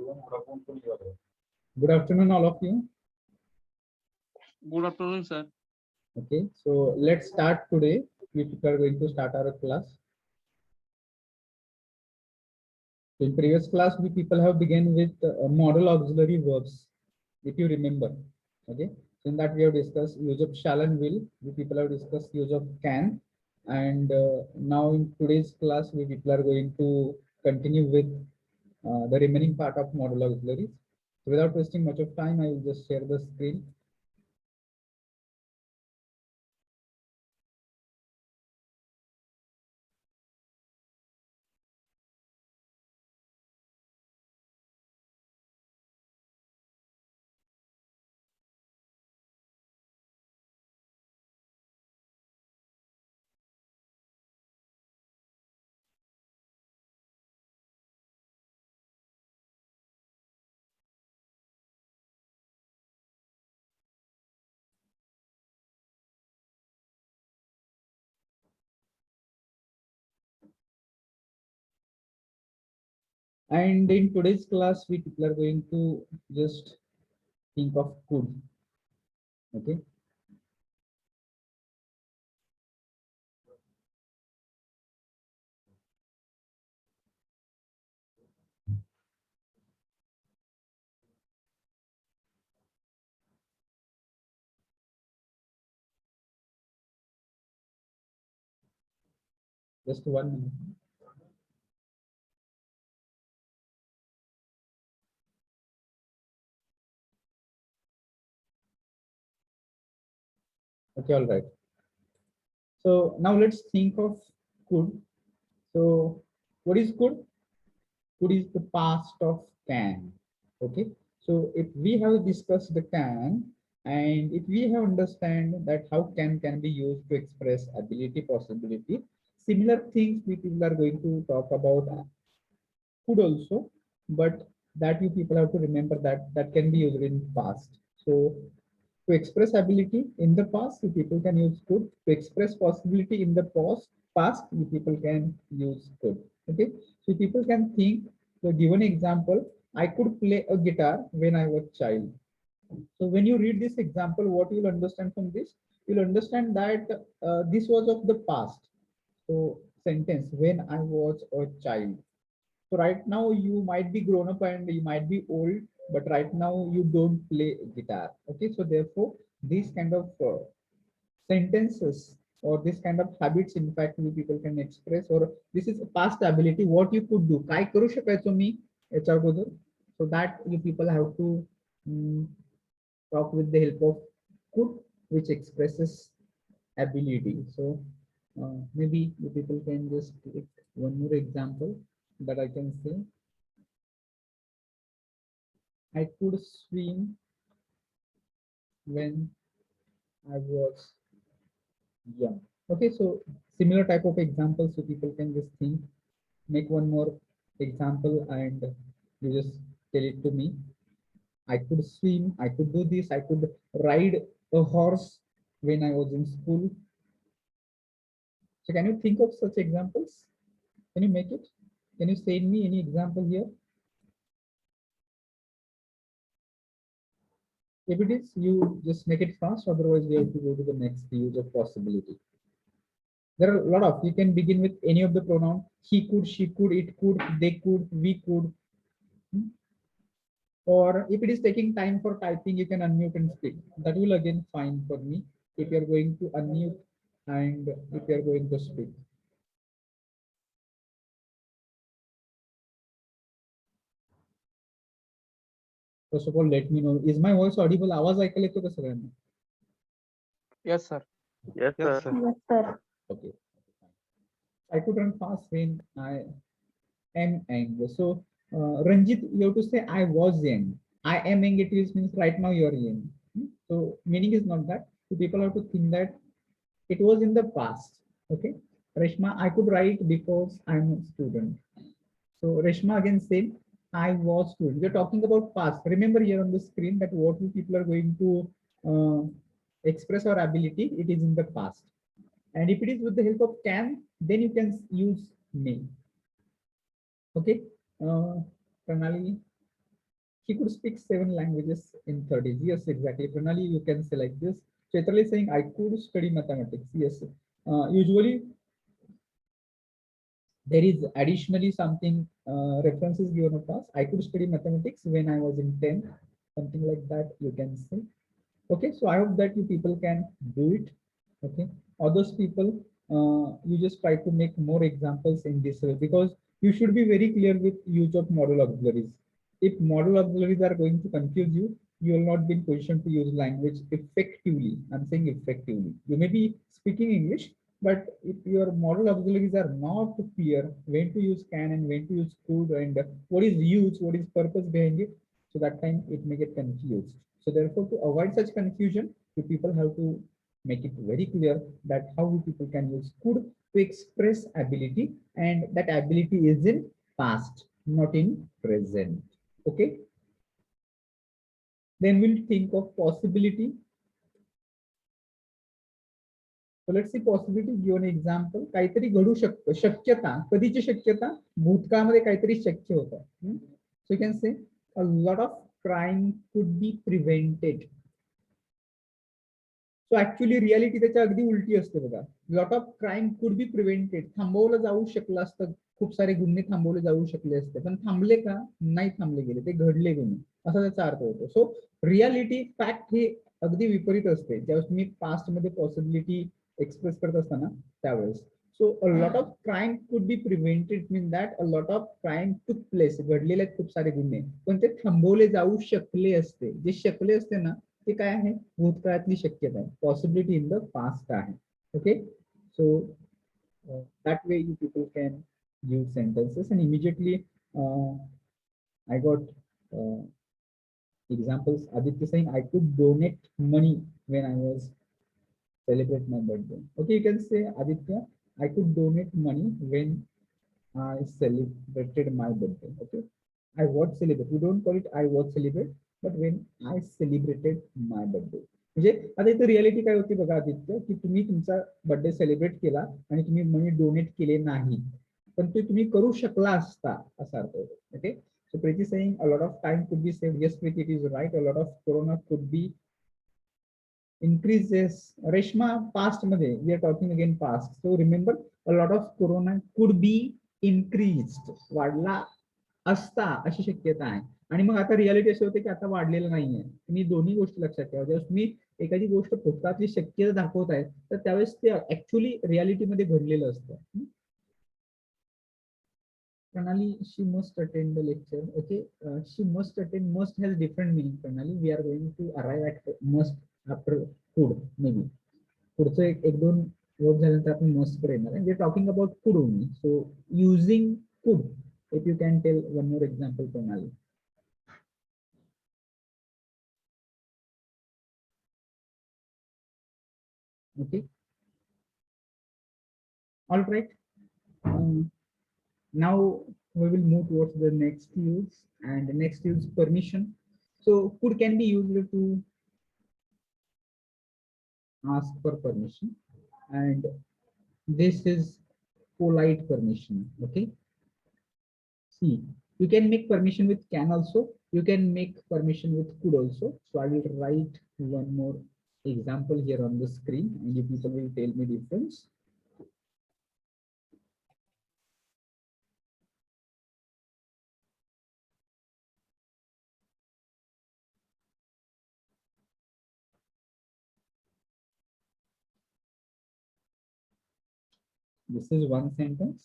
Good afternoon, all of you. Good afternoon, sir. Okay, so let's start today. We are going to start our class. In previous class, we people have begun with model auxiliary verbs, if you remember. Okay, so in that we have discussed use of shall and will. We people have discussed use of can, and now in today's class, we people are going to continue with the remaining part of model auxiliaries. So without wasting much of time, I will just share the screen. And in today's class, we people are going to just think of could. Okay. Just 1 minute. Okay, all right. So now let's think of could. So what is could? Could is the past of can. Okay. So if we have discussed the can, and if we have understand that how can be used to express ability, possibility, similar things we people are going to talk about could also, but that you people have to remember that that can be used in past. So to express ability in the past, you people can use could. To express possibility in the past, you people can use could. Okay, so people can think. So given example, I could play a guitar when I was child. So when you read this example, what you'll understand from this, you'll understand that this was of the past. So sentence when I was a child. So right now you might be grown up and you might be old, but right now you don't play guitar. Okay, so therefore these kind of sentences or this kind of habits, in fact, you people can express, or this is a past ability. What you could do, काय करू शकायचो मी याच्या अगोदर. So that you people have to talk with the help of could, which expresses ability. So maybe you people can just take one more example that I can say. I could swim when I was young. Okay, so similar type of examples, so people can just think, make one more example, and you just tell it to me. I could swim, I could do this, I could ride a horse when I was in school. So can you think of such examples? Can you make it? Can you send me any example here? If it is, you just make it fast, otherwise we have to go to the next use of possibility. There are a lot of, you can begin with any of the pronoun. He could, she could, it could, they could, we could. Or if it is taking time for typing, you can unmute and speak. That will again fine for me if you are going to unmute and if you are going to speak. First of all, let me know, is my voice audible? आवाज ऐकायला येतो का सगळ्यांना? Yes, sir. Yes, sir. Yes, sir. Okay. I could run fast when I am young. So Ranjit, you have to say I was young. I am young, it means right now you are young. So meaning is not that. So people have to think that it was in the past. Okay. Reshma, I could write because I'm a student. So Reshma again said, I was student. We're talking about past. Remember here on the screen that what we people are going to express our ability, it is in the past. And if it is with the help of can, then you can use may. Okay. Pranali, he could speak 7 languages in 30s. Yes, exactly. Pranali, you can say like this. Chetal is saying, I could study mathematics. Yes. Usually, there is additionally something references given of us. I could study mathematics when I was in 10th, something like that you can say. Okay, so I hope that you people can do it. Okay, others people, you just try to make more examples in this way, because you should be very clear with use of model auxiliaries. If model auxiliaries are going to confuse you, you will not be in position to use language effectively. I'm saying effectively. You may be speaking English, but if your model auxiliaries are not clear, when to use can and when to use could, and what is used, what is purpose behind it, so that time it may get confused. So therefore, to avoid such confusion, you people have to make it very clear that how people can use could to express ability, and that ability is in past, not in present. Okay. Then we'll think of possibility. So let's see possibility. Give an example. काहीतरी घडू शकतं. शक्यता. कधीची शक्यता? भूतकाळामध्ये काहीतरी शक्य होतं. So you can say a lot of crime could be prevented. So actually reality त्याच्या अगदी उलटी असते बघा. Lot of crime could be prevented. थांबवलं जाऊ शकलं असतं. खूप सारे गुन्हे थांबवले जाऊ शकले असते, पण थांबले का? नाही थांबले गेले, ते घडले गुन्हे, असा त्याचा अर्थ होतो. सो रियालिटी फॅक्ट ही अगदी विपरीत असते ज्यावेळेस तुम्ही पास्ट मध्ये पॉसिबिलिटी एक्सप्रेस करत असताना त्यावेळेस. So a lot of crime could be prevented mean that a lot of crime took place. घडलेले आहेत खूप सारे गुन्हे, पण ते थांबवले जाऊ शकले असते. जे शकले असते ना, ते काय आहे? भूतकाळातली शक्यता आहे. पॉसिबिलिटी इन द पास्ट आहे. Okay, so that way you people can use sentences, and immediately I got examples. Aditya saying I could donate money when I was celebrate my birthday. Okay, you can say Aditya, I could donate money when I celebrated my birthday. Okay, I was celebrate. You don't call it I was celebrate, but when I celebrated my birthday. म्हणजे आता इथं reality काय होती बघा आदित्य, की तुम्ही तुमचा birthday celebrate केला आणि तुम्ही मनी डोनेट केले नाही, पण ते तुम्ही करू शकला असता असा अर्थ होतो. Okay, so Preeti saying a lot of time could be saved. Yes Preeti, it is right. A lot of corona could be increases. Reshma, past मध्ये we are talking again past. So remember, a lot of corona could be increased. वाढला असता अशी शक्यता आहे. आणि मग आता reality अशी होते की आता वाढलेलं नाहीये. तुम्ही दोन्ही गोष्टी लक्षात ठेवा. जेव्हा तुम्ही एखादी गोष्ट भूतकाळातली शक्यता दाखवताय, तर त्यावेळेस ते ऍक्च्युअली रियालिटी मध्ये घडलेलं असतं. Pranali, she must attend the lecture. Okay, she must attend. Must has different meaning. Pranali, we are going to arrive at must after could maybe. पुढचं एक दोन वर्ड झाल्यानंतर आपण मस्ट कडे येणार. We are talking about could only. So using could, if you can tell one more example Pranali. Okay, all right. Now we will move towards the next use, and the next use permission. So could can be used to ask for permission, and this is polite permission. Okay, see, you can make permission with can also, you can make permission with could also. So I will write one more example here on the screen, and you people will tell me difference. This is one sentence.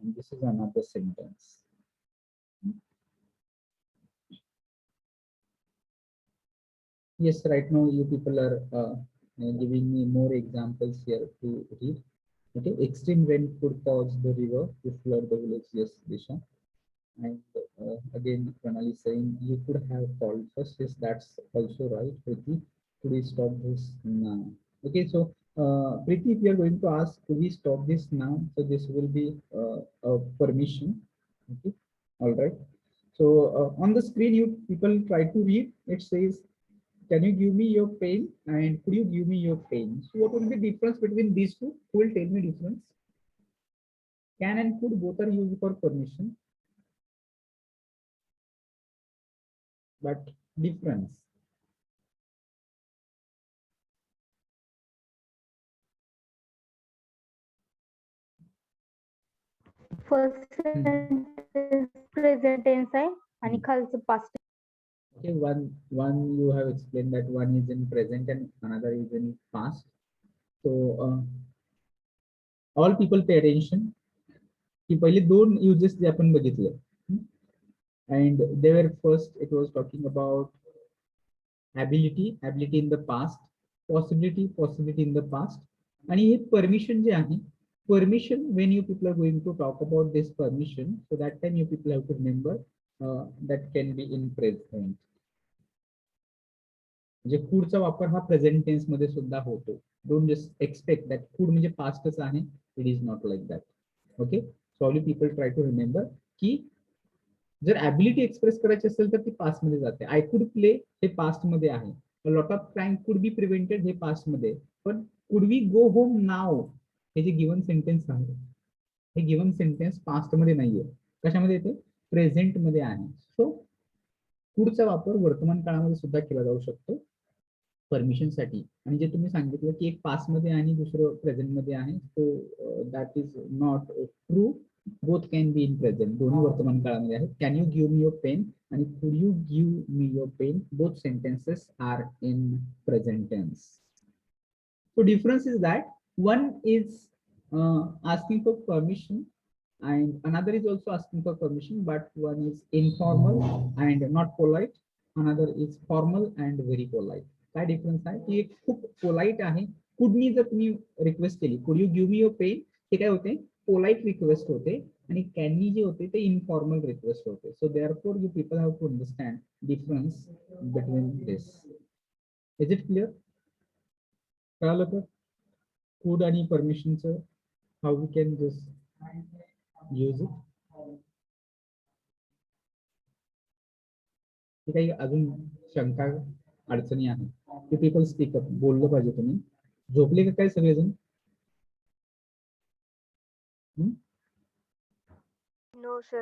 And this is another sentence. Yes, right now you people are giving me more examples here to read. Okay, extreme rain could cause the river to flood the village. Yes, Disha. And again, Pranali saying you could have called first. Yes, that's also right. Priti, could we stop this now? Okay, so Priti, if you are going to ask, could we stop this now? So this will be a permission. Okay, all right. So on the screen, you people try to read. It says, can you give me your pen, and could you give me your pen? So what will be the difference between these two? Who will tell me difference? Can and could both are used for permission, but difference. First sentence present tense आहे आणि खालचं past. Okay, one you have explained that one is in present and another is in past. So all people pay attention. की पहिले दोन uses जे आपण बघितले. And they were first, it was talking about ability in the past, possibility in the past. आणि हे permission जे आहे, permission, when you people are going to talk about this permission, so that time you people have to remember that can be in present. म्हणजे could वापर हा present tense मध्ये सुद्धा होतो. Don't just expect that could म्हणजे पास्टच आहे. It is not like that. Okay, so all people try to remember की जर ॲबिलिटी एक्सप्रेस करायची असेल तर ती पास्ट मध्ये जाते. आय कुड प्ले हे पास्ट मध्ये आहे. Lot of crime could be prevented हे पास्ट मध्ये. पण could we go home now हे जे गिव्हन सेंटेन्स आहे, हे गिव्हन सेंटेन्स पास्ट मध्ये नाहीये. कशामध्ये येते? प्रेझेंट मध्ये आहे. सो कुडचा वापर वर्तमान काळामध्ये सुद्धा केला जाऊ शकतो परमिशन साठी. आणि जे तुम्ही सांगितलं की एक पास्ट मध्ये आणि दुसरं प्रेझेंट मध्ये आहे, so that is not true. Both can be in present. दोन्ही वर्तमान काळामध्ये आहेत. Can you give me your pen आणि could you give me your pen, both sentences are in present tense. So difference is that one is asking for permission and another is also asking for permission, but one is informal and not polite, another is formal and very polite. काय difference आहे की एक खूप polite आहे. कुडनी जर तुम्ही request केली, could you give me your pen, हे काय होते? पोलाइट रिक्वेस्ट होते. आणि कॅननी जे होते ते इनफॉर्मल रिक्वेस्ट होते. So therefore you people have to understand difference between this. Is it clear? कळालं का कुड आणि परमिशनचं how we can just use it? काही अजून शंका अडचणी आहे ते पीपल स्पीकअप, बोललं पाहिजे. तुम्ही झोपले का काय सगळेजण? No sir.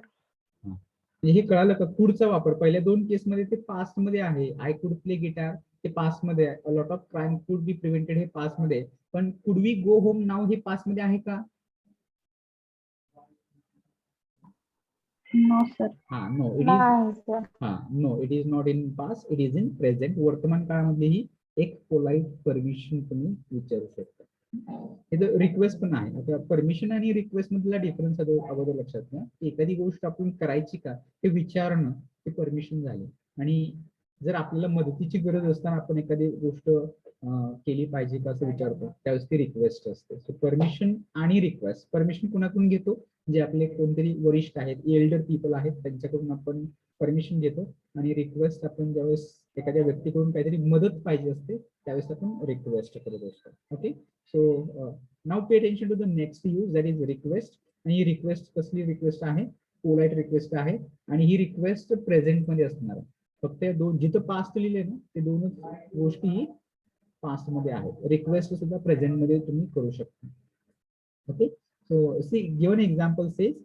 हे कळालं का? कुडचा वापर पहिल्या दोन केस मध्ये ते पास्ट मध्ये आहे. आय कुड प्ले गिटार हे पास्ट मध्ये आहे. Lot of crime could be prevented हे पास्ट मध्ये. पण could we go home now हे पास्ट मध्ये आहे का? No sir. हा, नो इट इज. नाही सर. हा, no it is not in past, it is in present. वर्तमान काळामध्येही एक पोलाइट परमिशन तुम्ही विचारू शकता. हे रिक्वेस्ट पण आहे. आता परमिशन आणि रिक्वेस्ट मधला डिफरन्स अगोदर लक्षात घ्या. एखादी गोष्ट आपण करायची का हे विचारणं हे परमिशन झाले. आणि जर आपल्याला मदतीची गरज असताना आपण एखादी गोष्ट केली पाहिजे का असं विचारतो, त्यावेळेस ती रिक्वेस्ट असते. सो परमिशन आणि रिक्वेस्ट. परमिशन कुणाकडून घेतो? जे आपले कोणतरी वरिष्ठ आहेत, एल्डर पीपल आहेत, त्यांच्याकडून आपण परमिशन घेतो. आणि रिक्वेस्ट आपण ज्यावेळेस एखाद्या व्यक्तीकडून काहीतरी मदत पाहिजे असते त्यावेळेस आपण रिक्वेस्ट करत असतो. Okay, so now pay attention to the next use, that is request. आणि ही रिक्वेस्ट कसली रिक्वेस्ट आहे? पोलाइट रिक्वेस्ट आहे. आणि ही रिक्वेस्ट प्रेझेंट मध्ये असणार आहे. फक्त दोन जिथं पास्ट लिहिले ना ते दोनच गोष्टी ही पास्ट मध्ये आहेत. रिक्वेस्ट सुद्धा प्रेझेंट मध्ये तुम्ही करू शकता. Okay, so see given example says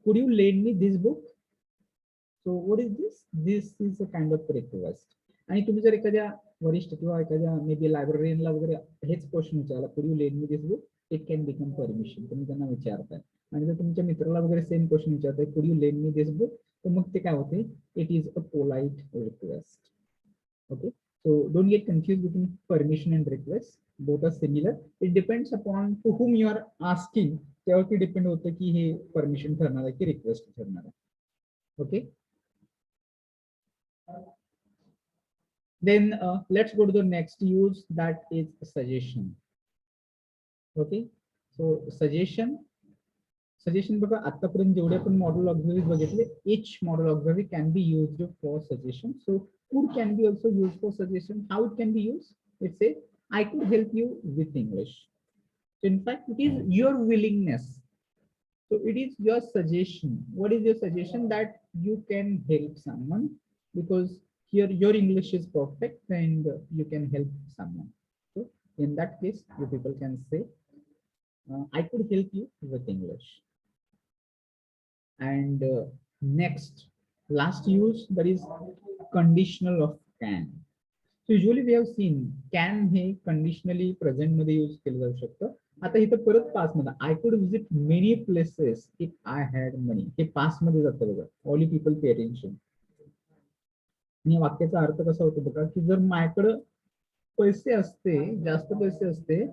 could you lend me this book. So what is this? This is a kind of request. आणि तुम्ही जर एखाद्या वरिष्ठ किंवा एखाद्या मे बी लायब्ररीला वगैरे हेच क्वेश्चन विचारला, could you lend me this book, it can become permission. तुम्ही त्यांना विचारताय. आणि जर तुमच्या मित्राला वगैरे सेम क्वेश्चन विचारताय, could you lend me this book, तर मग ते काय होते? It is a polite request. Okay, so don't get confused between permission and request. Both are similar. It depends upon to whom you are asking. त्यावरती depend होतं की हे permission ठरणार आहे की रिक्वेस्ट ठरणार आहे. Okay, then let's go to the next use, that is suggestion. Okay, so suggestion बघा, आतापर्यंत जेवढे आपण मॉडल ऑक्झिलरी बघितले, each model auxiliary can be used for suggestion. So could can be also used for suggestion. How it can be used? Let's say I could help you with English. So in fact, it is your willingness. So it is your suggestion. What is your suggestion? That you can help someone because here your English is perfect and you can help someone. So in that case, you people can say, I could help you with English. And next, last use, that is conditional of can. So usually we have seen can हे conditionally present मध्ये use केलं जाऊ शकतं. आता इथं परत past मध्ये I could visit many places if I had money, हे पास्ट मध्ये जातं बघा. All you people pay attention. आणि वाक्याचा अर्थ कसा होतो बघा, की जर माझ्याकडं पैसे असते, जास्त पैसे असते,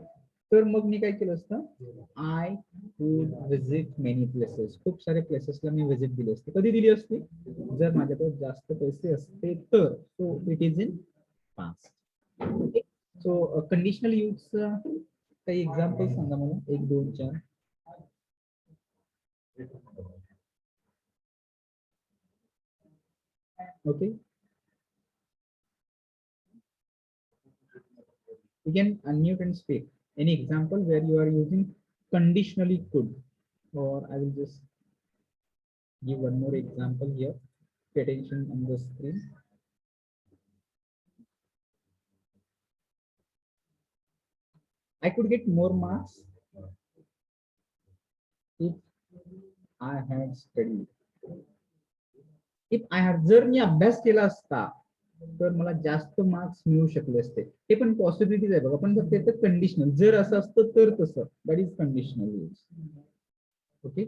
तर मग मी काय केलं असतं, I would visit many places, खूप सारे प्लेसेसला मी व्हिजिट दिली असते. कधी दिली असती, जर माझ्याकडे जास्त पैसे असते तर. So it is in past. So conditional use काही एक्झाम्पल सांगा मला, 1 2 4. Okay, you can unmute and speak. Any example where you are using conditionally could, or I will just give one more example here. Pay attention on the screen. I could get more marks if I had studied. If I had, जर मी अभ्यास केला असता तर मला जास्त marks मिळू शकले असते. हे पण पॉसिबिलिटीज आहे बघा, पण फक्त त्याचं कंडिशनल, जर असं असतं तर तसं, that is conditional use. Okay,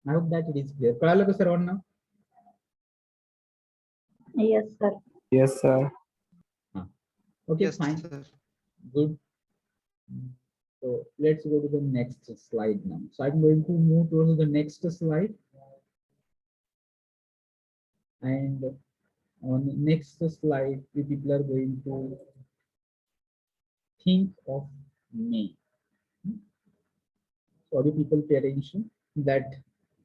I hope that it is clear. कळालं का सर्वांना? Yes, sir. Yes, sir. Okay, Yes, fine, sir. good. So let's go to the next slide now. So I'm going to move towards the next slide. And on the next slide, the people are going to think of may. So all you people pay attention that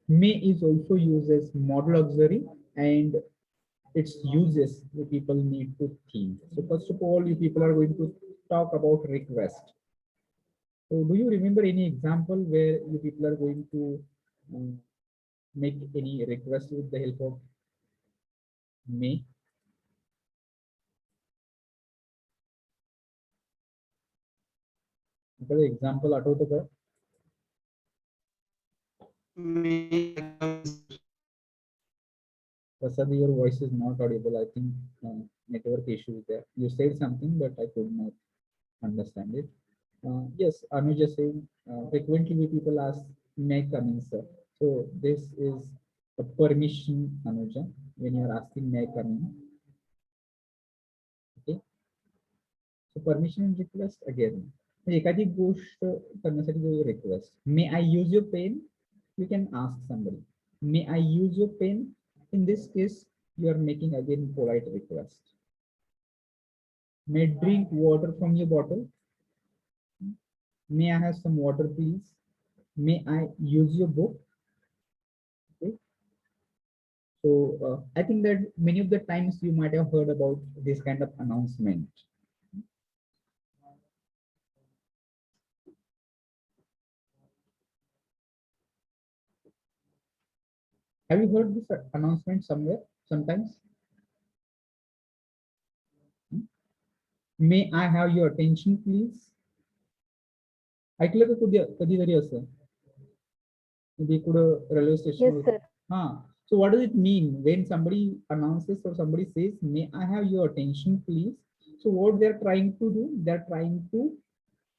may is also used as model auxiliary, and its uses the people need to think. So first of all, you people are going to talk about request. So do you remember any example where you people are going to make any request with the help of may? एखादं example आठवतं का? Prasad, your voice is not audible. I think network issue is there. You said something, but I could not understand it. Yes, Anuja saying frequently people ask, may I come in, sir? So this is a permission, Anuja, when you are asking, may I come in? Okay. So permission and request again. एखादी गोष्ट करण्यासाठी जो request, may I use your pen? You can ask somebody, may I use your pen? In this case, you are making again polite request. May I drink water from your bottle? May I have some water, please? May I use your book? Okay. So I think that many of the times you might have heard about this kind of announcement. Have you heard this announcement somewhere, sometimes? May I have your attention, please? ऐकलं का कधीतरी असं? Maybe कुठं railway station. Yes, sir. So what does it mean when somebody announces or somebody says, may I have your attention, please? So what they're trying to do, they're trying to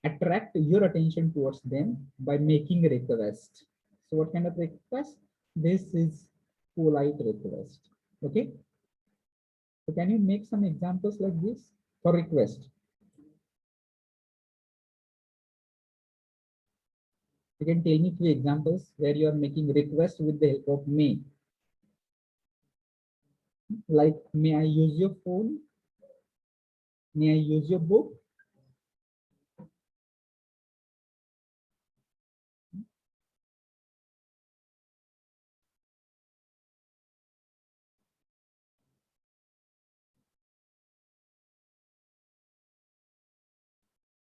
attract your attention towards them by making a request. So what kind of request? This is polite request. Okay. So can you make some examples like this for request? You can tell me 3 examples where you are making request with the help of may. Like, may I use your phone? May I use your book?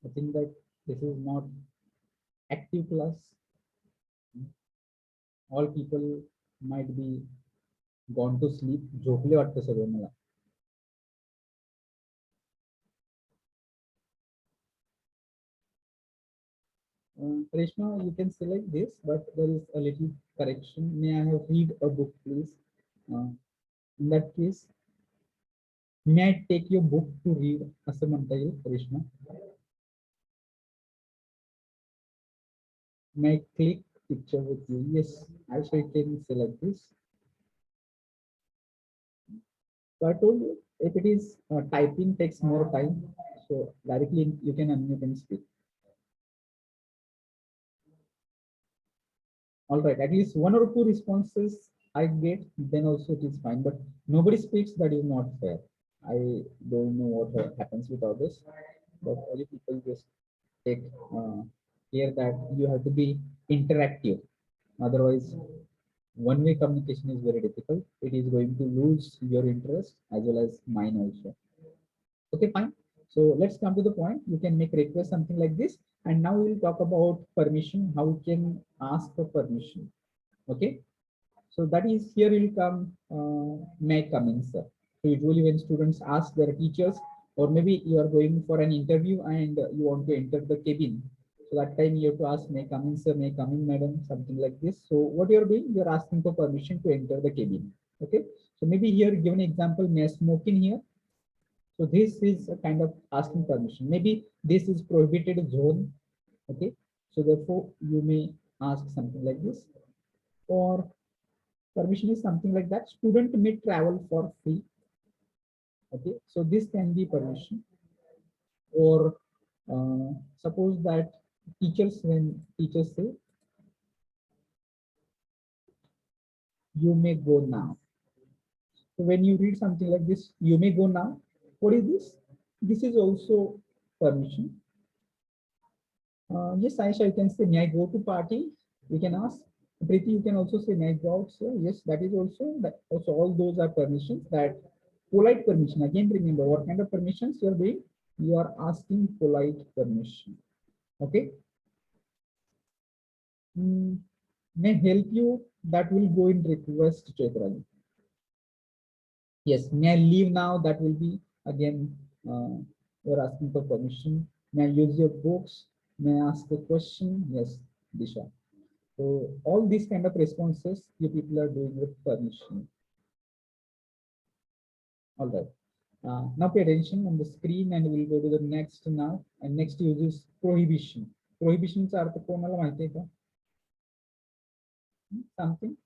I think that this is not active class. All people might be gone to sleep. झोपले वाटतं सगळे मला. Reshma, you can select this, but there is a little correction. May I have read a book, please? In that case, may I take your book to read? असं म्हणता येईल, Reshma. May I click picture with you? Yes, I can select this. So I told you, if it is typing takes more time, so directly you can unmute and speak. All right, at least one or two responses I get, then also it is fine. But nobody speaks, that is not fair. I don't know what happens with all this, but only people just take care that you have to be interactive. Otherwise, one-way communication is very difficult. It is going to lose your interest as well as mine also. Okay, fine. So let's come to the point. You can make request something like this. And now we'll talk about permission, how you can ask for permission. Okay. So that is here will come, may come in, sir. So usually when students ask their teachers, or maybe you are going for an interview and you want to enter the cabin. So that time you have to ask, may come in, sir, may come in, madam, something like this. So what you're doing, you're asking for permission to enter the cabin. Okay. So maybe here given example, may I smoke in here? So this is a kind of asking permission. Maybe this is prohibited zone. Okay. So therefore you may ask something like this. Or permission is something like that. Student may travel for free. Okay. So this can be permission. Or suppose that teachers, when teachers say, you may go now. So when you read something like this, you may go now. What is this? This is also permission. Yes, Aisha, you can say, may I go to party? You can ask. Preeti, you can also say, may I go out? So yes, that is also, that also all those are permissions. That polite permission. Again, remember what kind of permissions you are doing? You are asking polite permission. Okay. May help you, that will go in request, Chetrali. Yes, may I leave now? That will be again, you're asking for permission. May I use your books? May I ask a question? Yes, Disha. So all these kind of responses you people are doing with permission. All right. Now pay attention on the screen and we'll go to the next now. And next uses prohibition. Prohibitions are something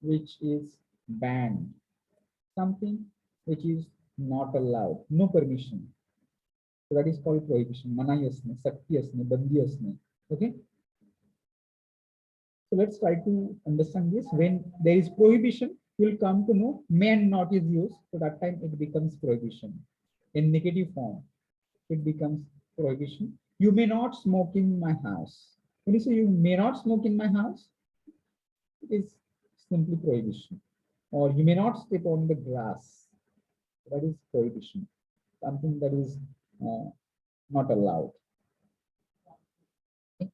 which is banned, something which is not allowed, no permission. So that is called prohibition. Manai asne, sakti asne, bandi asne. Okay. So let's try to understand this. When there is prohibition, you'll come to know may and not is used. So that time it becomes prohibition. In negative form, it becomes prohibition. You may not smoke in my house. When you say you may not smoke in my house, it is simply prohibition. Or you may not step on the grass. That is prohibition. Something that is not allowed. Okay.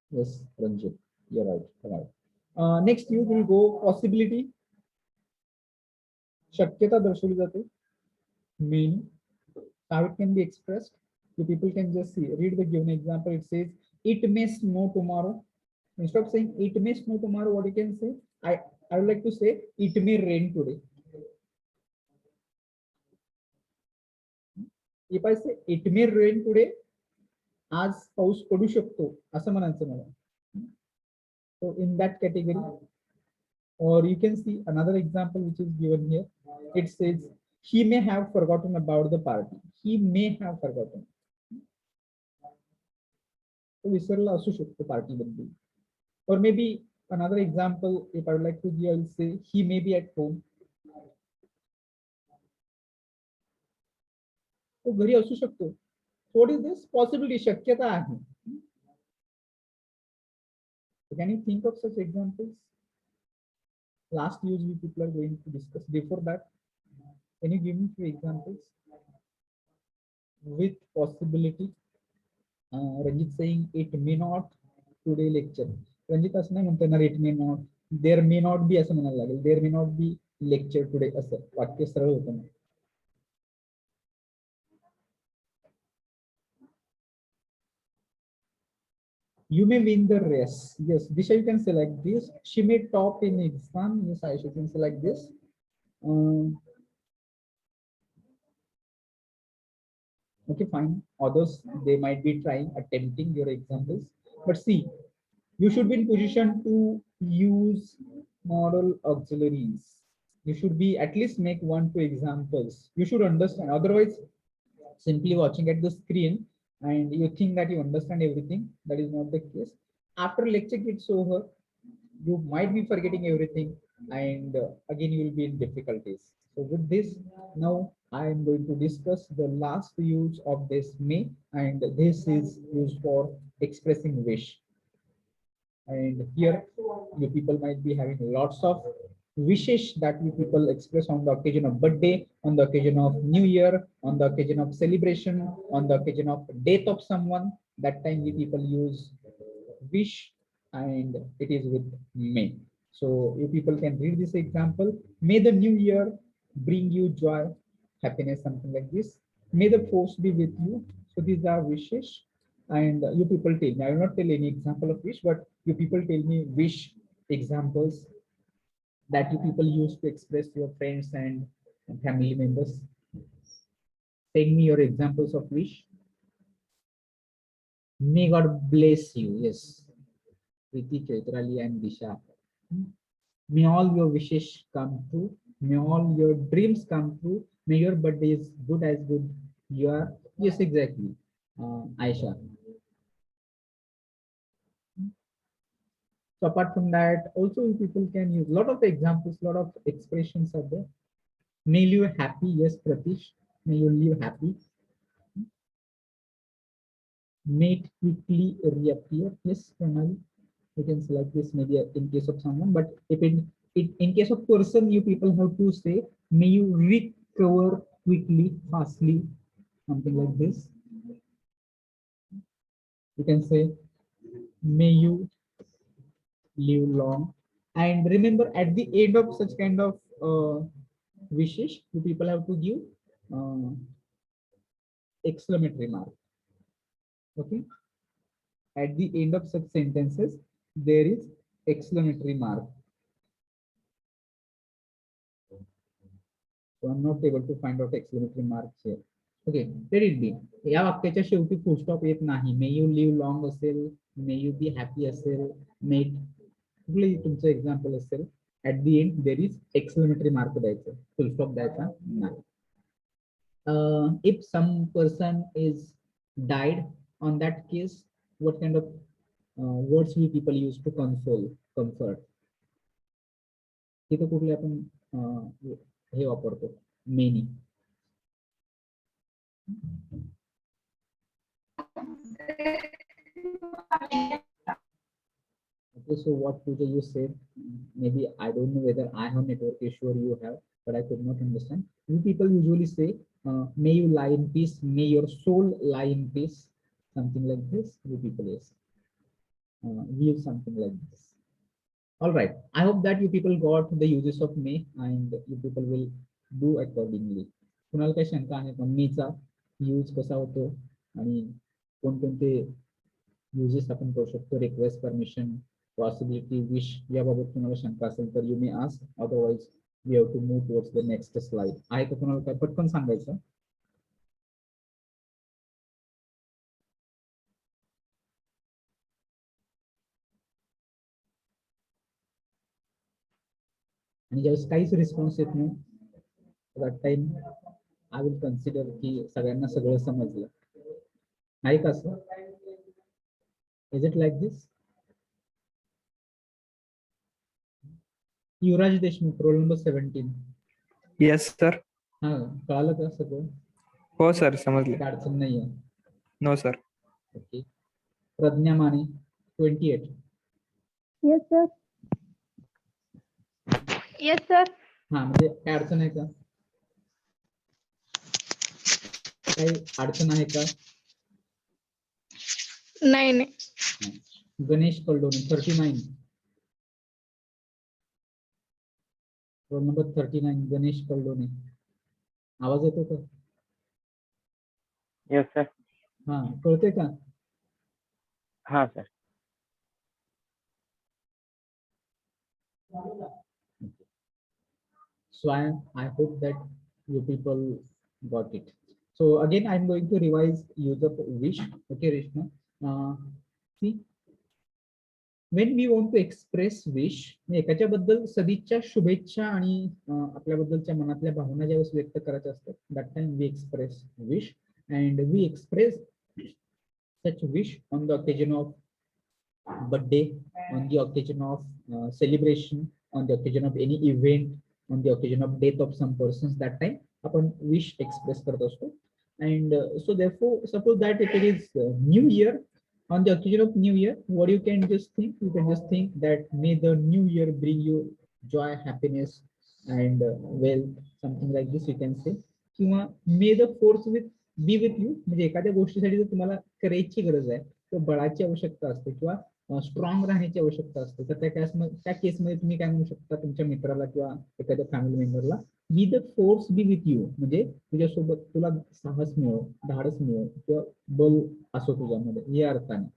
Yes, Ranjit, you're right. Right. Next, you will go possibility. Shakyata darshali jate. Meaning, how it can be expressed. The people can just see, read the given example. It says, it may snow tomorrow. Instead of saying it may snow tomorrow, what you can say? I would like to say it may rain today. If I say it may rain today, आज पाऊस पडू शकतो असं म्हणायचं मला. So in that category, or you can see another example which is given here. It says he may have forgotten about the party. He may have forgotten. So विसरला असू शकतो party बद्दल. Or maybe another example, if I would like to give, I will say he may be at home. तो घरी असू शकतो. What is this? Possibility, शक्यता आहे. So can you think of such examples? Last use we people are going to discuss. Before that, can you give me few examples with possibility? Ranjit saying it may not today lecture. Ranjit असं नाही म्हणता येणार it may not. There may not be असं म्हणायला लागेल. There may not be lecture today असं वाक्य सरळ होतं ना. You may win the race. Yes, Disha, you can select this. She may top in exam. Yes, I should can select this. Okay, fine. Others, they might be trying, attempting your examples. But see, you should be in position to use model auxiliaries. You should be at least make 1-2 examples. You should understand. Otherwise, simply watching at the screen and you think that you understand everything, that is not the case. After lecture gets over, you might be forgetting everything, and again you will be in difficulties. So with this, now I am going to discuss the last use of this may, and this is used for expressing wish. And here you people might be having lots of wishes that you people express on the occasion of birthday, on the occasion of new year, on the occasion of celebration, on the occasion of death of someone. That time we people use wish, and it is with may. So you people can read this example. May the new year bring you joy, happiness, something like this. May the force be with you. So these are wishes. And you people tell me, I will not tell any example of wish, but you people tell me wish examples that you people use to express your friends and family members. Tell me your examples of wish. May God bless you. Yes. Priti, Chaitrali, and Disha. May all your wishes come true. May all your dreams come true. May your birthday is good as good you are. Yes, exactly. Aisha. So apart from that, also people can use a lot of examples, lot of expressions are there. May you happy. Yes, Pratish. May you live happy. May it quickly reappear. Yes, Pranali. You can select this maybe in case of someone, but if it in case of person, you people have to say, may you recover quickly, fastly, something like this. You can say, may you live long. And remember, at the end of such kind of wishes, you people have to give uh, exclamatory mark. Okay. At the end of such sentences, there is exclamatory mark. So I'm not able to find out exclamatory marks here. Okay, let it be. या वाक्याच्या शेवटी full stop येत नाही. May you live long असेल, may you be happy असेल, may कुठलंही तुमचं example असेल. At the end there is exclamatory mark द्यायचं, फुल स्टॉप द्यायचा नाही. If some person is died, on that case, what kind of words we people use to console, comfort? तिथं कुठले आपण हे वापरतो, many. Okay, so what Pooja you said, maybe I don't know whether I have network issue or you have, but I could not understand. You people usually say, may you lie in peace, may your soul lie in peace, something like this. You people is use something like this. All right. I hope that you people got the uses of may and you people will do accordingly. कुणाला काही शंका आहे का मेचा use कसा होतो आणि कोणकोणते uses आपण करू शकतो? रिक्वेस्ट, परमिशन, पॉसिबिलिटी, विश याबाबत तुम्हाला शंका असेल तर you may ask, otherwise we have to move towards the next slide. आहे का कोणाला काय पटकन सांगायचं? आणि ज्यावेळेस काहीच रिस्पॉन्स येत नाही, that time I will consider की सगळ्यांना सगळं समजलं. आहे का असं? Is it like this? Yuvraj Deshmukh, roll number 17. Yes sir. हा, कळालं का सगळं? हो सर, समजले. काय अडचण नाहीये? No sir. ओके. प्रज्ञा माने, 28. Yes, sir. Yes, sir. हा, म्हणजे काय अडचण आहे का? काही अडचण आहे का? नाही नाही. गणेश कल्डोने, 39. Roll number 39, Ganesh Kaldone. आवाज येतो का? Yes sir. हा, कळते का? हाँ sir. So I hope that you people got it. So again, I'm going to revise use of wish. Okay, Rishma. See, when we want to express wish, एकाच्याबद्दल सदिच्छा, शुभेच्छा आणि आपल्याबद्दलच्या मनातल्या भावना ज्यावेळेस व्यक्त करायच्या असतात, that time we express wish and we express such wish on the occasion of birthday, on the occasion of celebration, on the occasion of any event, on the occasion of death of some persons. That time आपण wish express करत असतो. And so therefore, suppose that if it is new year, on the occasion of new year, what you can just think, you can just think that may the new year bring you joy, happiness and wealth, something like this you can say. किंवा may the force with be with you, म्हणजे एखाद्या गोष्टीसाठी जर तुम्हाला करायची गरज आहे, तर बळाची आवश्यकता असते किंवा स्ट्रॉंग राहण्याची आवश्यकता असते. तर त्या केसमध्ये तुम्ही काय म्हणू शकता तुमच्या मित्राला किंवा एखाद्या फॅमिली मेंबरला, be the force be with you, म्हणजे तुझ्यासोबत तुला साहस मिळो, धाडस मिळो किंवा बल असो तुझ्यामध्ये, या अर्थाने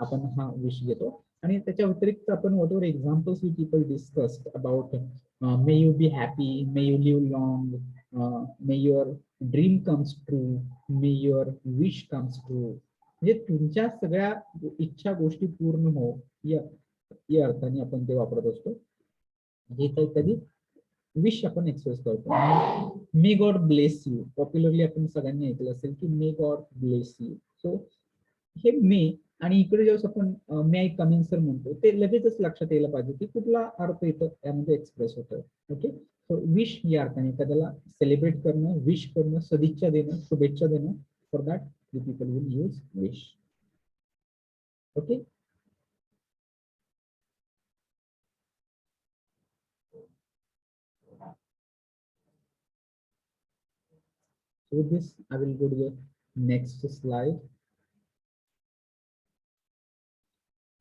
आपण हा विश घेतो. आणि त्याच्या व्यतिरिक्त आपण whatever examples we people discussed about may you be happy, may you live long, may your dream comes true, may your wish comes true, म्हणजे तुमच्या सगळ्या इच्छा गोष्टी पूर्ण हो, या अर्थाने आपण ते वापरत असतो. जे काही कधी विश आपण एक्सप्रेस करतो. May God bless you, popularly आपण सगळ्यांनी ऐकलं असेल की मे गॉड ब्लेस यू. सो हे मे आणि इकडे जेव्हा आपण मे आय कमिंग सर म्हणतो, ते लगेचच लक्षात यायला पाहिजे की कुठला अर्थ इथं त्यामध्ये एक्सप्रेस होतोय. ओके, सो विश या अर्थाने एखाद्याला सेलिब्रेट करणं, विश करणं, सदिच्छा देणं, शुभेच्छा देणं. For that the people will use wish. Okay. So with this, I will go to the next slide.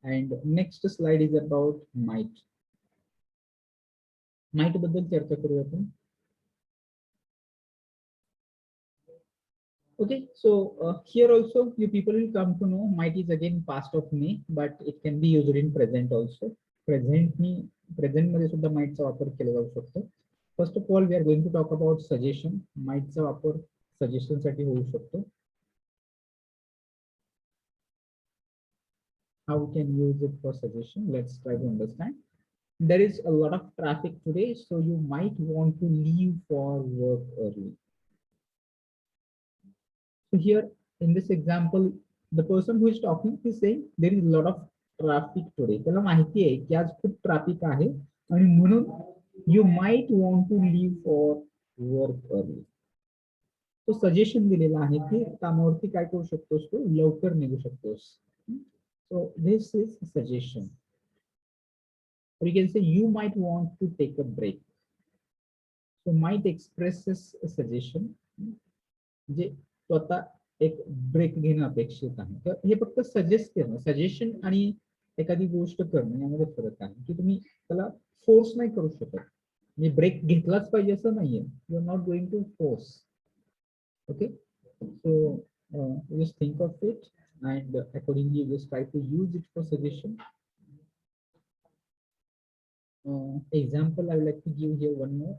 And next slide is about might. Might बद्दल चर्चा करूया आपण. Okay, so here also you people will come to know might is again past of may, but it can be used in present also. Present मध्ये सुद्धा might चा वापर केला जाऊ शकतो. First of all, we are going to talk about suggestion. Might चा वापर suggestion साठी होऊ शकतो. How we can use it for suggestion? Let's try to understand. There is a lot of traffic today, so you might want to leave for work early. So here in this example, the person who is talking is saying there is a lot of traffic today. त्याला माहिती आहे की आज खूप traffic आहे आणि म्हणून you might want to leave for work early. तो सजेशन दिलेला आहे की कामावरती काय करू शकतोस, तू लवकर निघू शकतोस. So this is a suggestion. Or you can say you might want to take a break. So might expresses a suggestion. जे स्वतः एक ब्रेक घेणं अपेक्षित आहे. तर हे फक्त सजेस्ट करणं, सजेशन आणि एखादी गोष्ट करणं यामध्ये फरक आहे की तुम्ही त्याला फोर्स नाही करू शकत. मी ब्रेक घेतलाच पाहिजे असं नाहीये. You are not going to force. Okay, so just think of it and accordingly just try to use it for suggestion. Example I would like to give here one more.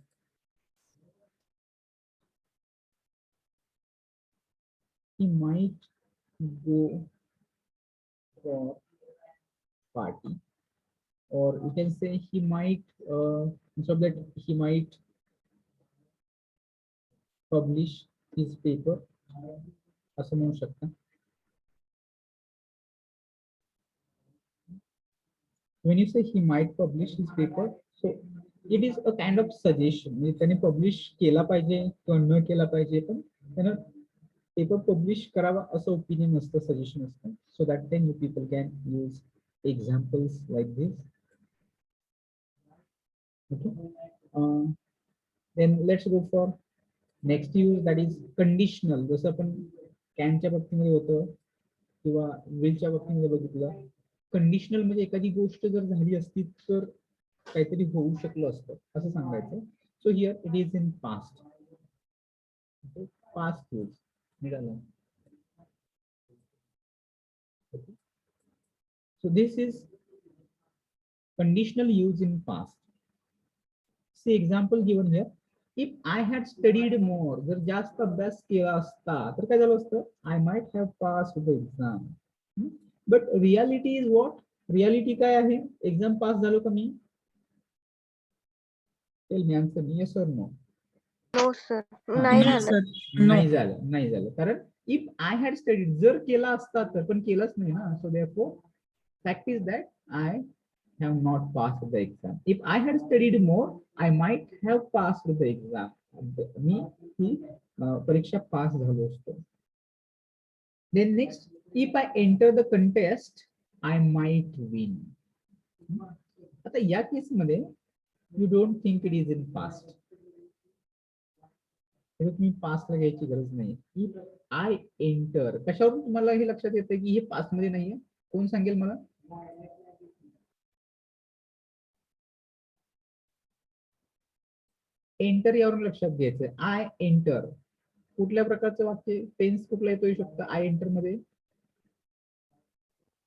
He might go for party, or you can say he might so that he might publish his paper. असं म्हणू शकता. When you say he might publish his paper, so it is a kind of suggestion. म्हणजे त्याने publish केला पाहिजे किंवा न केला पाहिजे, पण त्यानं पेपर पब्लिश करावा असं ओपिनियन असतं, सजेशन असतं. So that then you people can use examples like this. Okay, then let's go for next use, that is conditional. जसं आपण कॅनच्या बाबतीमध्ये होतं किंवा विलच्या बाबतीमध्ये बघितलं. कंडिशनल म्हणजे एखादी गोष्ट जर झाली असती तर काहीतरी होऊ शकलं असतं असं सांगायचं. So here it is in past. Past use मिळालं. So this is conditional use in past. See example given here. If I had studied more, जर जास्त अभ्यास केला असता तर काय झालं असतं, I might have pass the exam. But reality is what, reality काय आहे, एक्झाम पास झालो का मी? Tell me answer me, yes or no? No sir, नाही नाही झालं. नाही झालं, नाही झालं. कारण इफ आय हॅड स्टडीड, जर केला असता तर, पण केलंच नाही ना. So therefore fact is that I have not passed the exam. If I had studied more, I might have passed the exam. मी ही परीक्षा पास झालो असतो. Then next, if I enter the contest, I might win. आता या case मध्ये you don't think it is in past. तुम्ही पासला घ्यायची गरज नाही. इफ आय एंटर, कशावरून तुम्हाला हे लक्षात येतं की हे पास्ट मध्ये नाहीये? कोण सांगेल मला? एंटर यावरून लक्षात घ्यायचंय. आय एंटर कुठल्या प्रकारचं वाक्य, टेन्स कुठला येतो शकतो आय एंटर मध्ये?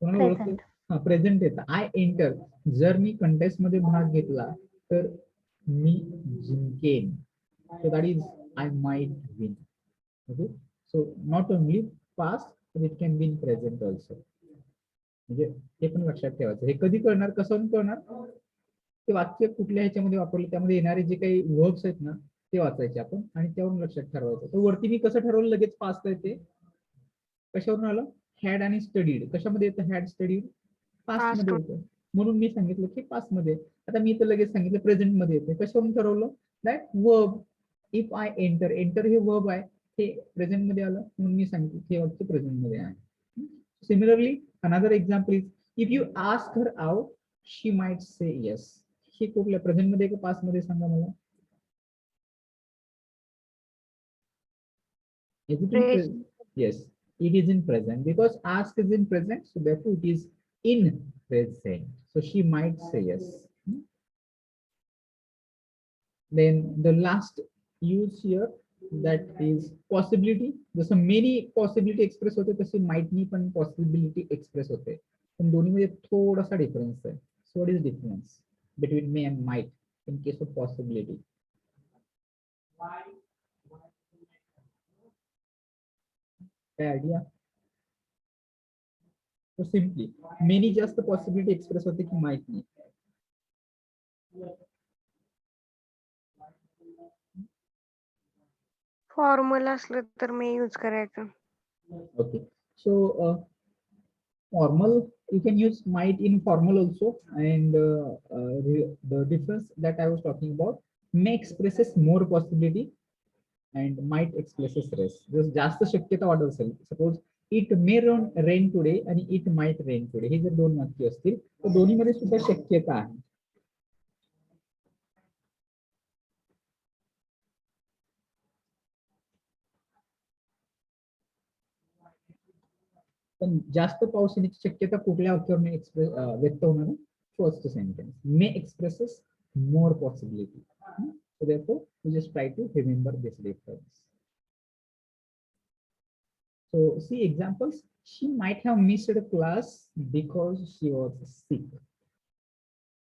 कोणाला ओळखतो? Present. हा, प्रेझेंट येतं. आय एंटर, जर मी कंटेस्ट मध्ये भाग घेतला तर मी जिंकेन. So that is I might win. Okay, so not only past, but it can be in present also. म्हणजे हे पण लक्षात ठेवायचं. हे कधी कळणार, कसं कळणार? ते वाक्य कुठल्या ह्याच्यामध्ये वापरलं, त्यामध्ये येणारे जे काही वर्ब्स आहेत ना ते वाचायचे आपण आणि त्यावरून लक्षात ठरवायचं. तर वरती मी कसं ठरवलं लगेच पास्ट आहे ते? कशावरून आलं? हॅड आणि स्टडीड. कशामध्ये येतं हॅड स्टडीड? पास्ट मध्ये येतं. म्हणून मी सांगितलं की पास्ट मध्ये. आता मी तर लगेच सांगितलं प्रेझेंट मध्ये येते. कशावरून ठरवलं? That verb. If I enter, enter हे वर्ब आहे, हे प्रेझेंट मध्ये आलं म्हणून मी सांगितलं हे वाक्य प्रेझेंट मध्ये आहे. Similarly another example is, if you ask her out, she might say yes. हे कुठल्या, प्रेझेंट मध्ये का पास्ट मध्ये सांगा मला? Yes, it is in present because ask is in present, so therefore it is in present. So she might say yes. Then the last use here, that is possibility. जसं many possibility express होते तसे might नी पण possibility express होते. पण दोन्हीमध्ये थोडासा difference आहे. So what is difference between may and might in case of possibility? Idea? So simply many जास्त possibility express होते की might नी? फॉर्मल असलं तर मी यूज करायचं. Okay, so formal, you can use might in formal also, and the difference that I was talking about, may expresses more possibility and might expresses less. जर जास्त शक्यता वाढत असेल, suppose it may rain today आणि it might rain today, हे जर दोन वाक्य असतील तर दोन्हीमध्ये सुद्धा शक्यता आहे. पण जास्त पाऊस येण्याची शक्यता कुठल्या वाक्यावर एक्सप्रेस व्यक्त होणार? First sentence. May expresses more possibility. So therefore we just try to remember this difference. So see examples. She might have missed a class because she was sick.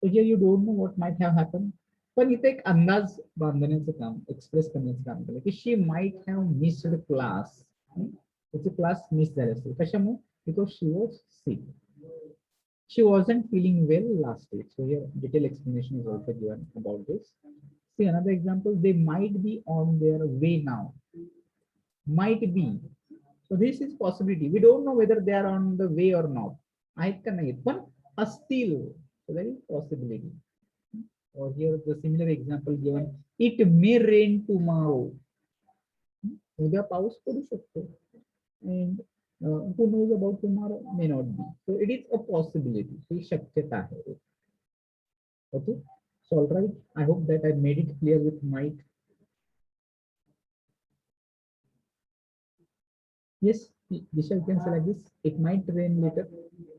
So here you don't know what might have happened. पण इथे एक अंदाज बांधण्याचं काम, express करण्याचं काम केलं की she might have missed class. त्याची क्लास मिस झाली असेल कशामुळे? Because she was sick. She wasn't feeling well last week. So here detailed explanation is also given about this. See another example. They might be on their way now. Might be. So this is possibility. We don't know whether they are on the way or not. आहेत का नाही पण असतील. So that is possibility. Or here the similar example given. It may rain tomorrow. उद्या पाऊस पडू शकतो. And who knows about tomorrow? May not be. So it is a possibility. ही शक्यता आहे. Okay. So all right. I hope that I made it clear with might. Yes, Disha, you can say like this. It might rain later.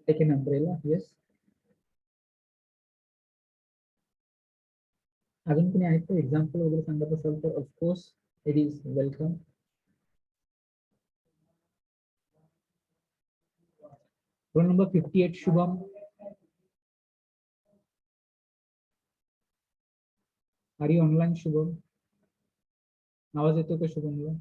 Take an umbrella. Yes. अजून कोणी आहेत का example वगैरे सांगत असाल तर of course it is welcome. Roll number 58 Shubham. Are you online Shubham? आवाज येतो का शुभमला?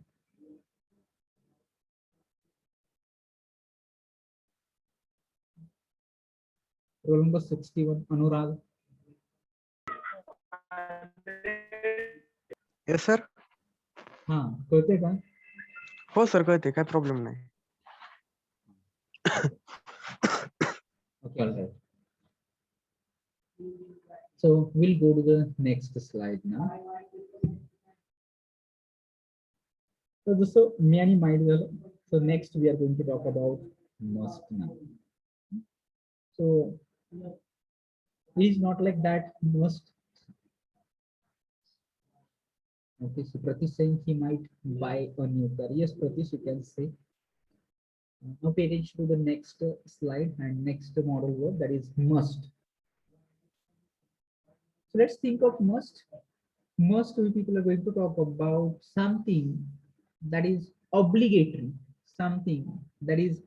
Roll number 61 Anurag. Yes sir. हा कळते का? हो सर कळते, काय प्रॉब्लेम नाही. Okay, all right. So we'll go to the next slide now. So just so me and my so next we are going to talk about must now. So it is not like that must. Okay, so Pratish saying he might buy a new car. Yes, Pratish, you can say. Now pay attention to the next slide and next model word, that is must. So let's think of must. Must, we people are going to talk about something that is obligatory, something that is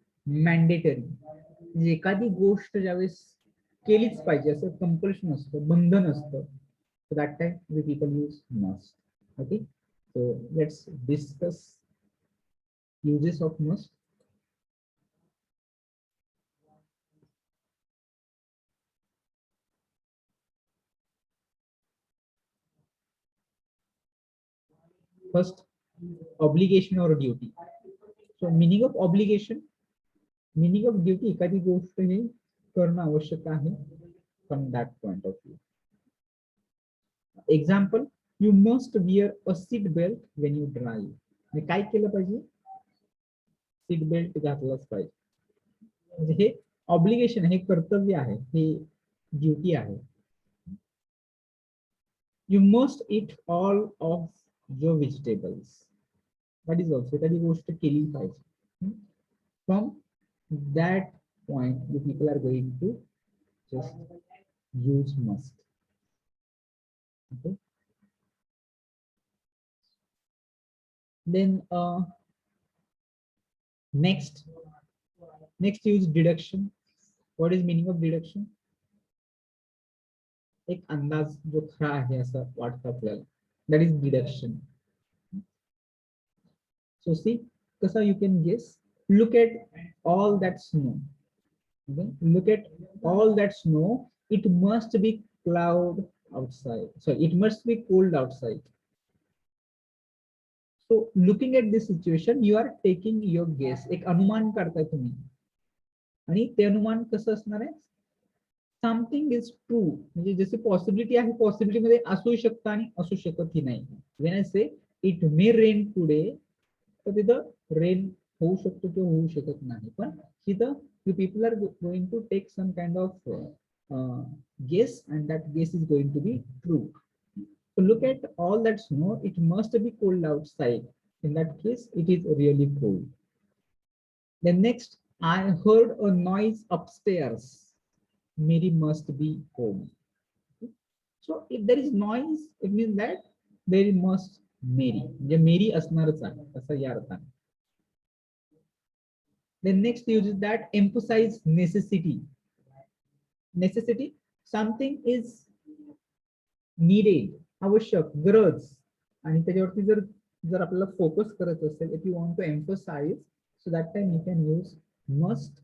mandatory. म्हणजे एखादी गोष्ट ज्यावेळेस केलीच पाहिजे असं compulsion असतं, बंधन असतं. So that time we people use must. Okay, so let's discuss uses of must. First, obligation or duty. So meaning of obligation, meaning of duty, एखादी गोष्ट हे करणं आवश्यक आहे from that point of view. Example, you must wear a seat belt when you drive. म्हणजे काय केलं पाहिजे? Seat belt घातलाच पाहिजे. म्हणजे हे ऑब्लिगेशन, हे कर्तव्य आहे, हे ड्युटी आहे. You must eat all of your vegetables. That is also एखादी गोष्ट केली पाहिजे. From that point, the people are going to just use must. Okay. Then next use deduction. What is meaning of deduction? एक अंदाज जो खरा आहे असं वाटतं आपल्याला, that is deduction. So see, कसा you can guess. Look at all that snow. Okay? Look at all that snow. It must be cloud outside. So it must be cold outside. So looking at this situation, you are taking your guess. एक अनुमान करताय तुम्ही. आणि ते अनुमान कसं असणार आहे? समथिंग इज ट्रू, म्हणजे जसे पॉसिबिलिटी आहे, पॉसिबिलिटी मध्ये असू शकतं आणि असू शकतही नाही. व्हेन आय से इट मे रेन टुडे, तर तिथं रेन होऊ शकतो किंवा होऊ शकत नाही. पण तिथं you people are going to take some kind of guess and that guess is going to be true. So look at all that snow, it must be cold outside. In that case, it is really cold. Then next, I heard a noise upstairs. Mary must be home. So if there is noise, it means that there must Mary. म्हणजे Mary असणारच आहे असं या अर्थाने. Then next use is that emphasize necessity. Necessity, something is needed, आवश्यक, गरज, आणि त्याच्यावरती जर आपल्याला फोकस करायचं असेल, if you want to emphasize, so that time you can use must.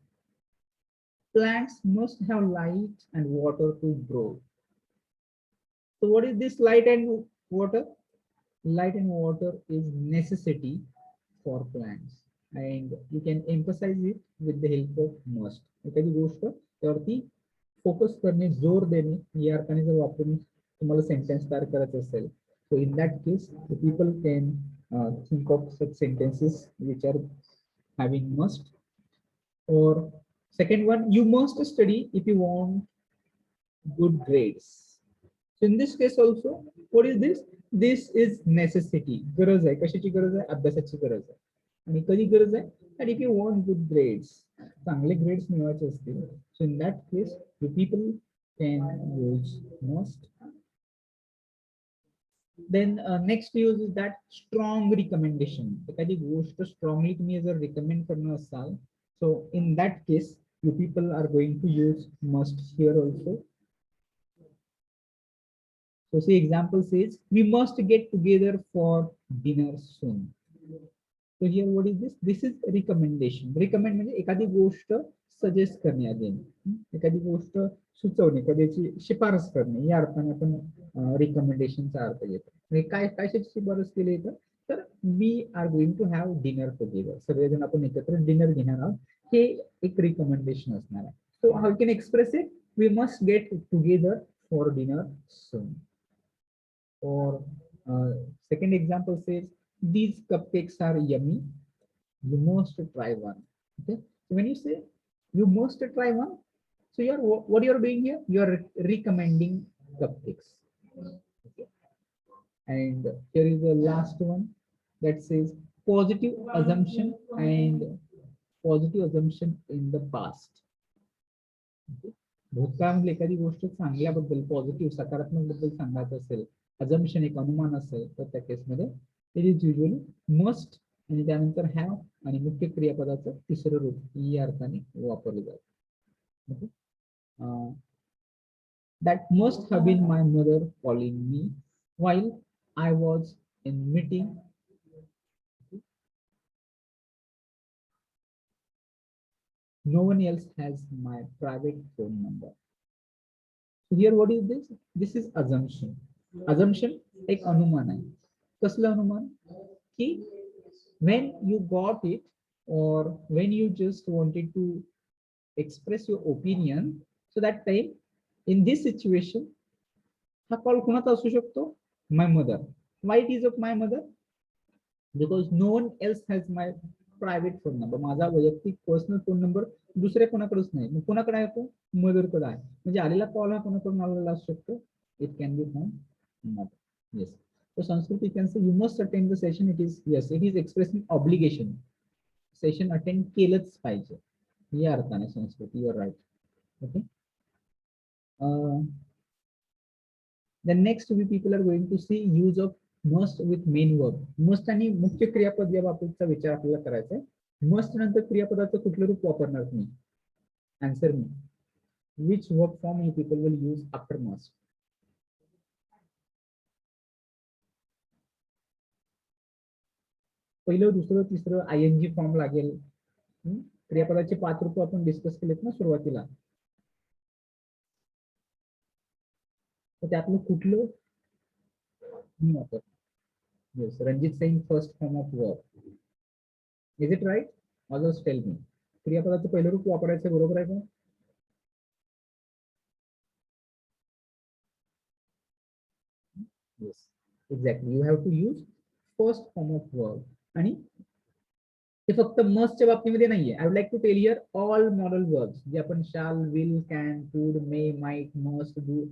Plants must have light and water to grow. So what is this light and water? Light and water is necessity for plants, and you can emphasize it with the help of must. एखादी गोष्ट त्यावरती focus करणे, जोर देणे, या अर्थाने जर वापरून तुम्हाला सेंटेन्स तयार करायचं असेल, so in that case the people can think of such sentences which are having must. Or second one, you must study if you want good grades. So in this case also, what is this? This is necessity. गरज आहे. कशाची गरज आहे? अभ्यासाची गरज आहे. आणि कधी गरज आहे? And if you want good grades, चांगले ग्रेड्स मिळवायचे असतील, so in that case the people can use must. Then next use is that strong recommendation. एखादी गोष्ट strongly तुम्ही जर recommend करणार असाल, so in that case you people are going to use must here also. So see example says, we must get together for dinner soon. So here what is this? This is recommendation. Recommend म्हणजे एखादी गोष्ट suggest करणे again, एखादी गोष्ट सुचवणे, कधीची शिफारस करणे या अर्थाने आपण रिकमेंडेशनचा अर्थ घेतो. म्हणजे काय काय शिफारस केली इथं, तर we are going to have dinner together, सगळेजण आपण एकत्र डिनर घेणार आहोत, हे एक रिकमेंडेशन असणार आहे. So how can express it, we must get together for dinner soon. Or second example says, these cupcakes are yummy, you must try one. Okay, so when you say you must try one, so what you're doing here, you're recommending cupcakes. Okay. And here is the last one that says positive assumption and positive assumption in the past. Okay. भूतकाळामध्ये एखादी गोष्ट चांगल्याबद्दल, positive सकारात्मक बद्दल सांगायचं असेल, assumption एक अनुमान असेल, तर त्या केसमध्ये इट इज युजली मस्ट आणि त्यानंतर हॅव आणि मुख्य क्रियापदाचं तिसरं रूप या अर्थाने वापरले जाते. Okay, that must have been my mother calling me while I was in meeting. No one else has my private phone number. So here what is this? This is assumption. Assumption एक अनुमान आहे. कसलं अनुमान की when you got it or when you just wanted to express your opinion, so that time in this situation हा call कोणाचा असू शकतो? My mother. Why it is of my mother? Because no one else has my private phone number, माझा वैयक्तिक personal phone number दुसऱ्या कोणाकडेच नाही, मग कोणाकडे आहे तो? मदरकडे आहे. म्हणजे आलेला कॉल हा कोणाकडून आलेला असू शकतो? It can be from mother. Yes. So Sanskrit can say you must attend the session. It is, yes, it is expressing obligation. Session attend केलंच पाहिजे या अर्थाने Sanskrit. You are right. Okay. The next we people are going to see use of must with main verb. Must आणि मुख्य क्रियापद या बाबतीचा विचार आपल्याला करायचा आहे. मस्ट नंतर क्रियापदाचं कुठलं रूप वापरणार तुम्ही? Answer me. Which verb form you people will use after must? पहिलं, दुसरं, तिसरं आयएनजी फॉर्म लागेल. क्रियापदाचे 5 रूप आपण डिस्कस केलेत ना सुरुवातीला, तर त्यातलं कुठलं मी वापर? Yes, Ranjit saying first form of verb. Is it right? Others tell me. क्रियापदाचं पहिलं रूप वापरायचं, बरोबर आहे का? Yes, exactly. You have to use first form of verb. आणि ते फक्त मस्टच्या बाबतीमध्ये नाहीये. I would like to tell here all modal verbs जे आपण shall, will, can, could, may, might, must, do,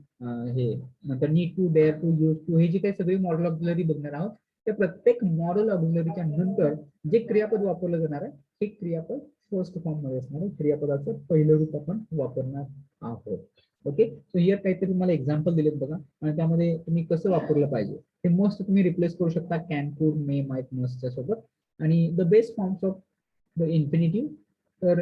हे नंतर need to, dare to, use to, हे जे काही सगळे मॉडल ऑक्झिलरी बघणार आहोत, त्या प्रत्येक मॉडल ऑक्झिलरीच्या नंतर जे क्रियापद वापरलं जाणार आहे हे क्रियापद फर्स्ट फॉर्म मध्ये असणार आहे. क्रियापदाचं पहिलं रूप आपण वापरणार आहोत. ओके, सो हिअर काहीतरी तुम्हाला एक्झाम्पल दिलेत बघा, आणि त्यामध्ये तुम्ही कसं वापरलं पाहिजे ते मस्ट तुम्ही रिप्लेस करू शकता कॅन, कुड, मे, माइट, मस्टच्या सोबत. आणि the best forms of the infinitive, तर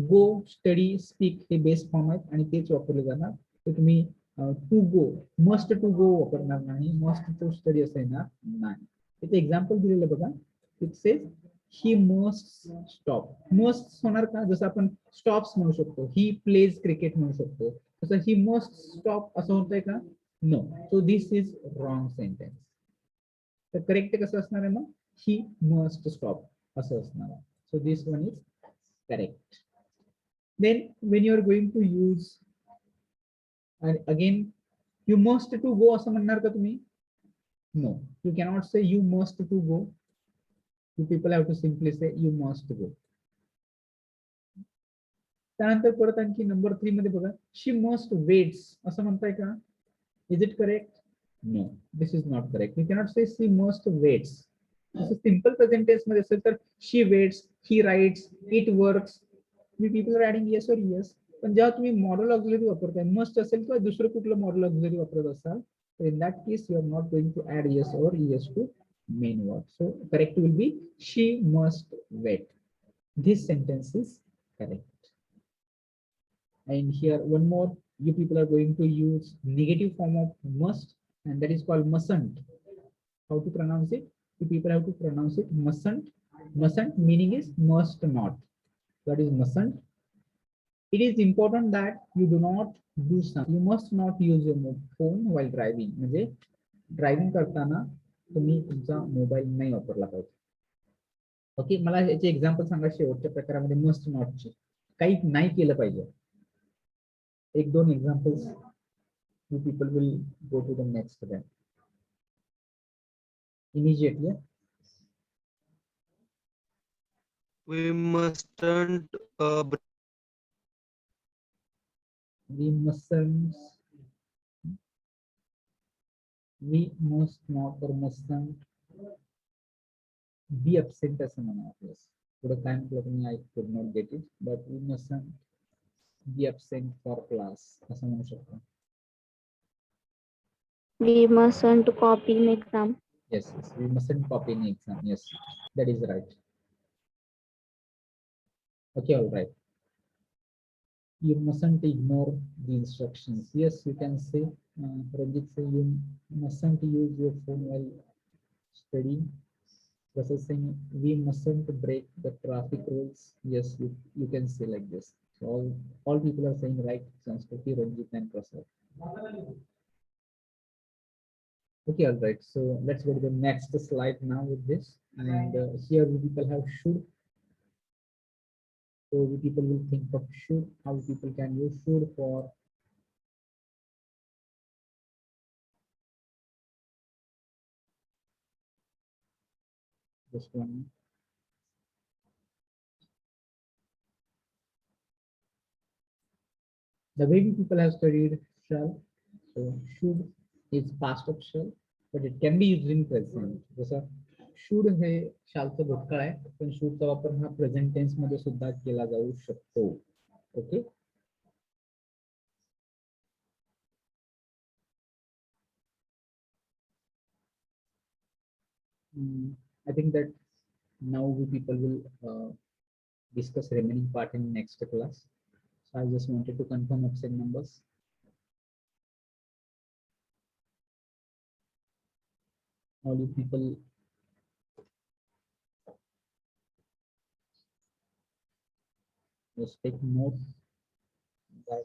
गो, स्टडी, स्पीक हे बेस्ट फॉर्म आहेत आणि तेच वापरले जाणार. तर तुम्ही to go, must to go वापरणार नाही, मस्ट टू स्टडी असं येणार नाही. इथे एक्झाम्पल दिलेलं बघा. It says he must stop. Must होणार का? जसं आपण स्टॉप्स म्हणू शकतो, ही प्लेज क्रिकेट म्हणू शकतो, तसं ही मस्ट स्टॉप असं होतंय का? No. So this is wrong sentence. तर करेक्ट कसं असणार आहे मग? ही मस्ट स्टॉप असं असणार आहे. So this one is correct. Then when you are going to use again, you must to go असं म्हणणार का तुम्ही? No, you cannot say you must to go. You people have to simply say you must go. त्यानंतर परत आणखी number 3 मध्ये बघा, she must weights असं म्हणताय का? Is it correct? No, this is not correct. You cannot say she must waits. जसं simple present tense मध्ये असेल तर she waits, he writes, it works, me people are adding yes और yes. पण जेव्हा तुम्ही मॉडल ऑक्झिलरी वापरताय, must असेल किंवा दुसरं कुठलं मॉडल ऑक्झिलरी वापरत असाल, तर in that case you are not going to add S और es to main verb. So correct will be she must wait. This sentence is correct. And here one more, you people are going to use negative form of must and that is called mustn't. How to pronounce it? You people have to pronounce it mustn't. Mustn't meaning is must not. That is mustn't. It is important that you do not do some. You must not use your phone while driving. म्हणजे driving करताना तुम्ही तुमचा mobile नाही वापरला पाहिजे. Okay, मला याचे example सांगा शेवटच्या प्रकारामध्ये मस्ट नॉटचे. काही नाही केलं पाहिजे. एक दोन examples. You people will go to the next then immediately. We mustn't We mustn't. We must not or mustn't be absent असं म्हणा आपल्यास. थोडं काय म्हटलं तुम्ही, I could not get it, but we mustn't be absent for class असं म्हणू शकतो. We mustn't copy in exam. Yes, yes, we mustn't copy any exam. Yes, that is right. Okay, all right. You mustn't ignore the instructions. Yes, you can say, Ranjit say you mustn't use your phone while studying. Versus saying we mustn't break the traffic rules. Yes, you can say like this. So all people are saying right. Sanskriti, Ranjit, and Prasad. Okay, all right. So let's go to the next slide now with this. And here we people have should. So we people will think of should. How people can use should for. Just one. The way we people have studied shall. So should is past of shall, but it can be used in present. जसं should हे शालचं भूतकाळ आहे, पण should चा वापर हा present tense मध्ये सुद्धा केला जाऊ शकतो. Okay. I think that now we people will discuss remaining part in next class. So I just wanted to confirm absent numbers. All you people just take note that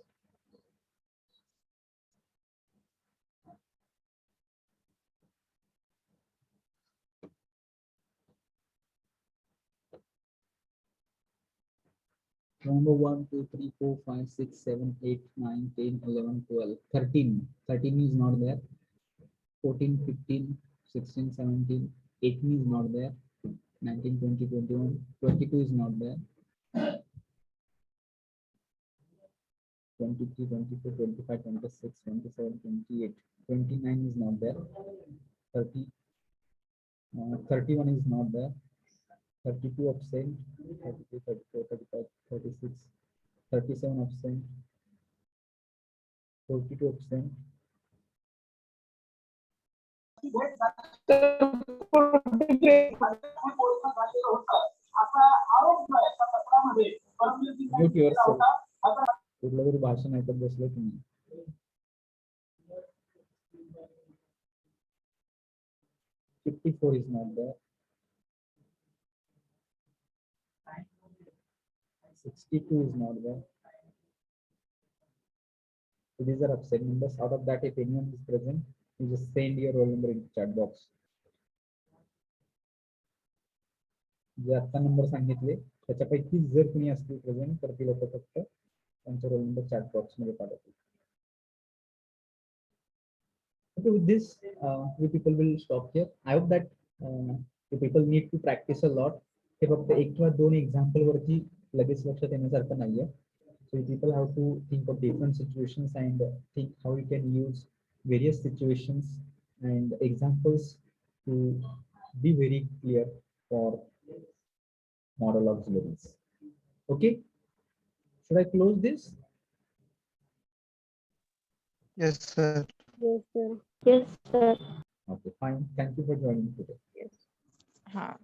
number 1, 2, 3, 4, 5, 6, 7, 8, 9, 10, 11, 12, 13. 13 is not there. 14, 15, 16, 17, 18 is not there. 19, 20, 21, 22 is not there. 23, 24, 25, 26, 27, 28, 29 is not there. 30, 31 is not there. 32 absent, 33, 34, 35, 36, 37 absent, 42 absent. Mute yourself. कुठलं तरी भाषण ऐकत बसलं तुम्ही. 54 is not there. 62 is not there. So these are absent numbers. Out of that, if anyone is present, you just send your roll number in chat box. जे आता number सांगितले त्याच्यापैकी जर कोणी असतील प्रेझेंट तर ती लोक फक्त त्यांचा रोल नंबर चॅट बॉक्स मध्ये पाठवतील. Okay, with this, we people will stop here. I hope that you people need to practice a lot. हे फक्त एक किंवा दोन एक्झाम्पल वरती लगेच लक्षात येण्यासारखं नाहीये. So you people have to think of different situations and think how you can use various situations and examples to be very clear for model auxiliaries. Okay, should I close this? Yes, sir. Yes, sir. Yes, sir. Okay, fine. Thank you for joining today. हाँ.